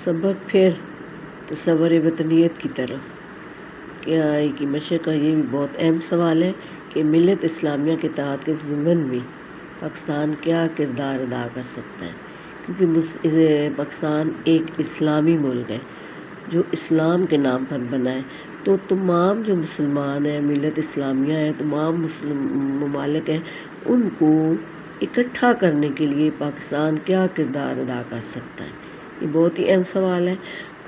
سبق پھر تصور وطنیت کی طرف کیا آئی کی مشق کا یہ بھی بہت اہم سوال ہے کہ ملت اسلامیہ کے تحت کے ضمن میں پاکستان کیا کردار ادا کر سکتا ہے، کیونکہ پاکستان ایک اسلامی ملک ہے جو اسلام کے نام پر بنا ہے۔ تو تمام جو مسلمان ہیں، ملت اسلامیہ ہیں، تمام مسلم ممالک ہیں، ان کو اکٹھا کرنے کے لیے پاکستان کیا کردار ادا کر سکتا ہے، یہ بہت ہی اہم سوال ہے۔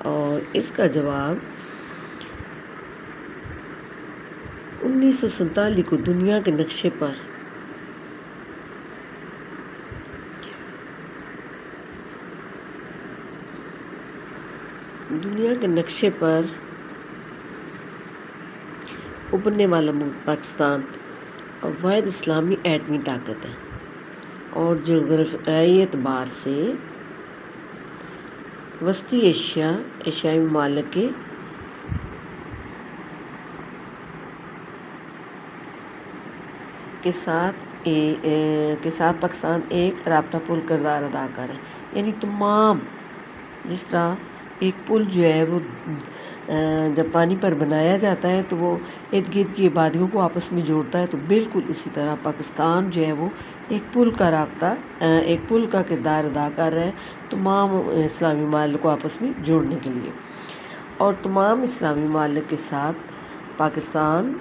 اور اس کا جواب 1947 کو دنیا کے نقشے پر ابھرنے والا ملک پاکستان اور واحد اسلامی ایٹمی طاقت ہے، اور جغرافیائی اعتبار سے وسطی ایشیائی ممالک کے ساتھ پاکستان ایک رابطہ پل کردار ادا کر رہا ہے۔ یعنی تمام، جس طرح ایک پل جو ہے وہ جب پانی پر بنایا جاتا ہے تو وہ ارد گرد کی آبادیوں کو آپس میں جوڑتا ہے، تو بالکل اسی طرح پاکستان جو ہے وہ ایک پل کا کردار ادا کر رہا ہے تمام اسلامی ممالک کو آپس میں جوڑنے کے لیے۔ اور تمام اسلامی ممالک کے ساتھ پاکستان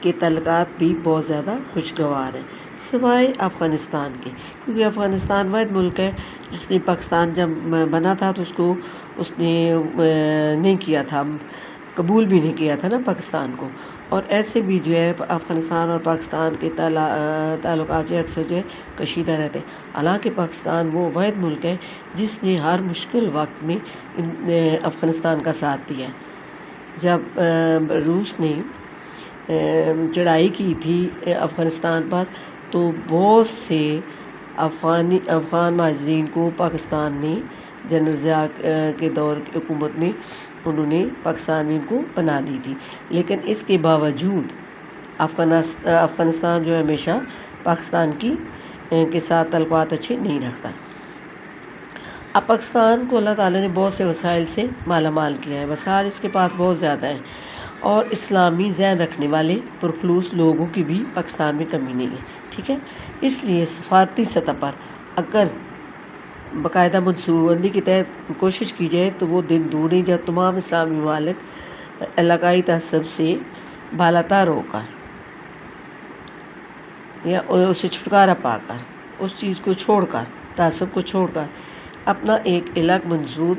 کے تعلقات بھی بہت زیادہ خوشگوار ہیں، سوائے افغانستان کے، کیونکہ افغانستان واحد ملک ہے جس نے پاکستان جب بنا تھا تو اس نے نہیں کیا تھا، قبول بھی نہیں کیا تھا نا پاکستان کو۔ اور ایسے بھی جو ہے افغانستان اور پاکستان کے تعلقات جو اکثر جو ہے کشیدہ رہتے ہیں، حالانکہ پاکستان وہ واحد ملک ہے جس نے ہر مشکل وقت میں افغانستان کا ساتھ دیا ہے۔ جب روس نے چڑھائی کی تھی افغانستان پر تو بہت سے افغان مہاجرین کو پاکستان نے جنرل ضیاء کے دور کی حکومت میں انہوں نے پاکستان میں ان کو پناہ دی تھی، لیکن اس کے باوجود افغانستان جو ہمیشہ پاکستان کے ساتھ تعلقات اچھے نہیں رکھتا۔ اب پاکستان کو اللہ تعالیٰ نے بہت سے وسائل سے مالا مال کیا ہے، وسائل اس کے پاس بہت زیادہ ہیں، اور اسلامی ذہن رکھنے والے پرخلوص لوگوں کی بھی پاکستان میں کمی نہیں ہے، ٹھیک ہے۔ اس لیے سفارتی سطح پر اگر باقاعدہ منصوبہ بندی کے تحت کوشش کی جائے تو وہ دن دور نہیں جب تمام اسلامی ممالک علاقائی تعصب سے بالاتر ہو کر یا اسے چھٹکارا پا کر، اس چیز کو چھوڑ کر، تعصب کو چھوڑ کر اپنا ایک الگ منظور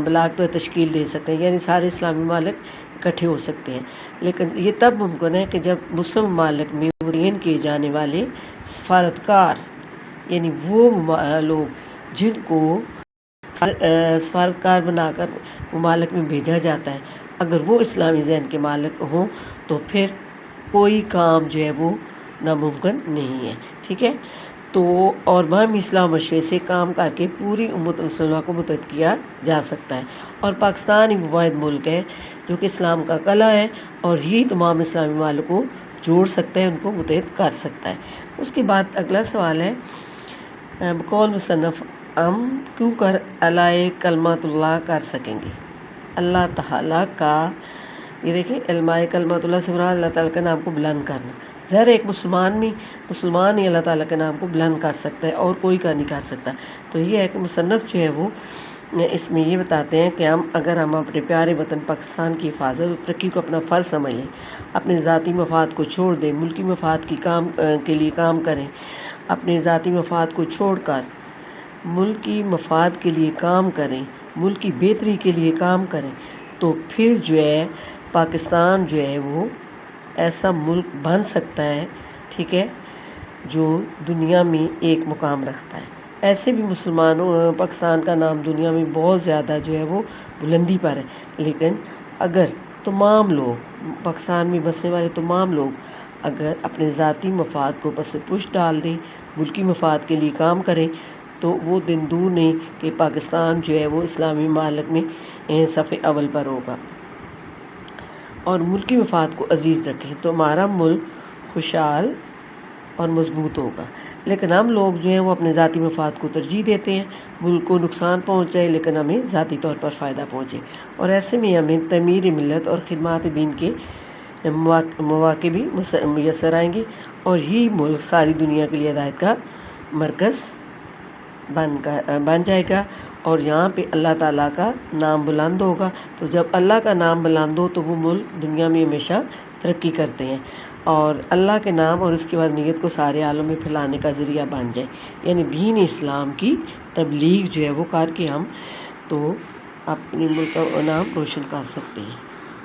بلاک پر تشکیل دے سکتے ہیں، یعنی سارے اسلامی ممالک اکٹھے ہو سکتے ہیں۔ لیکن یہ تب ممکن ہے کہ جب مسلم ممالک میں متعین کیے جانے والے سفارتکار، یعنی وہ لوگ جن کو سفارتکار بنا کر ممالک میں بھیجا جاتا ہے، اگر وہ اسلامی ذہن کے مالک ہوں تو پھر کوئی کام جو ہے وہ ناممکن نہیں ہے، ٹھیک ہے۔ تو اور باہمی اصلاح مشورے سے کام کر کے پوری امت مسلمہ کو متحد کیا جا سکتا ہے، اور پاکستان ایک واحد ملک ہے جو کہ اسلام کا قلعہ ہے، اور یہی تمام اسلامی ممالک کو جوڑ سکتا ہے، ان کو متحد کر سکتا ہے۔ اس کے بعد اگلا سوال ہے، بقول مصنف ہم کیوں کر اعلاء کلمات اللہ کر سکیں گے؟ اللہ تعالیٰ کا، یہ دیکھیں، علماء کلمات اللہ سے مراد اللہ تعالیٰ کے نام کو بلند کرنا۔ ظاہر ایک مسلمان ہی اللہ تعالیٰ کے نام کو بلند کر سکتا ہے، اور کوئی کا نہیں کر سکتا۔ تو یہ ہے کہ مصنف جو ہے وہ اس میں یہ بتاتے ہیں کہ اگر ہم اپنے پیارے وطن پاکستان کی حفاظت اور ترقی کو اپنا فرض سمجھ لیں، اپنے ذاتی مفاد کو چھوڑ دیں، ملکی مفاد کے لیے کام کریں، اپنے ذاتی مفاد کو چھوڑ کر ملکی مفاد کے لیے کام کریں، ملک کی بہتری کے لیے کام کریں، تو پھر جو ہے پاکستان جو ہے وہ ایسا ملک بن سکتا ہے، ٹھیک ہے، جو دنیا میں ایک مقام رکھتا ہے۔ ایسے بھی پاکستان کا نام دنیا میں بہت زیادہ جو ہے وہ بلندی پر ہے، لیکن اگر تمام لوگ، پاکستان میں بسنے والے تمام لوگ اگر اپنے ذاتی مفاد کو پس پش ڈال دیں، ملکی مفاد کے لیے کام کریں، تو وہ دن دور نہیں کہ پاکستان جو ہے وہ اسلامی ممالک میں صف اول پر ہوگا۔ اور ملکی مفاد کو عزیز رکھیں تو ہمارا ملک خوشحال اور مضبوط ہوگا۔ لیکن ہم لوگ جو ہیں وہ اپنے ذاتی مفاد کو ترجیح دیتے ہیں، ملک کو نقصان پہنچ جائے لیکن ہمیں ذاتی طور پر فائدہ پہنچے، اور ایسے میں ہمیں تعمیر ملت اور خدمات دین کے مواقع بھی میسر آئیں گے، اور یہی ملک ساری دنیا کے لیے ہدایت کا مرکز بن جائے گا، اور یہاں پہ اللہ تعالیٰ کا نام بلند ہوگا۔ تو جب اللہ کا نام بلند ہو تو وہ ملک دنیا میں ہمیشہ ترقی کرتے ہیں، اور اللہ کے نام اور اس کے بعد نیت کو سارے عالم میں پھیلانے کا ذریعہ بن جائے، یعنی دین اسلام کی تبلیغ جو ہے وہ کر کے ہم تو اپنے ملک کا نام روشن کر سکتے ہیں۔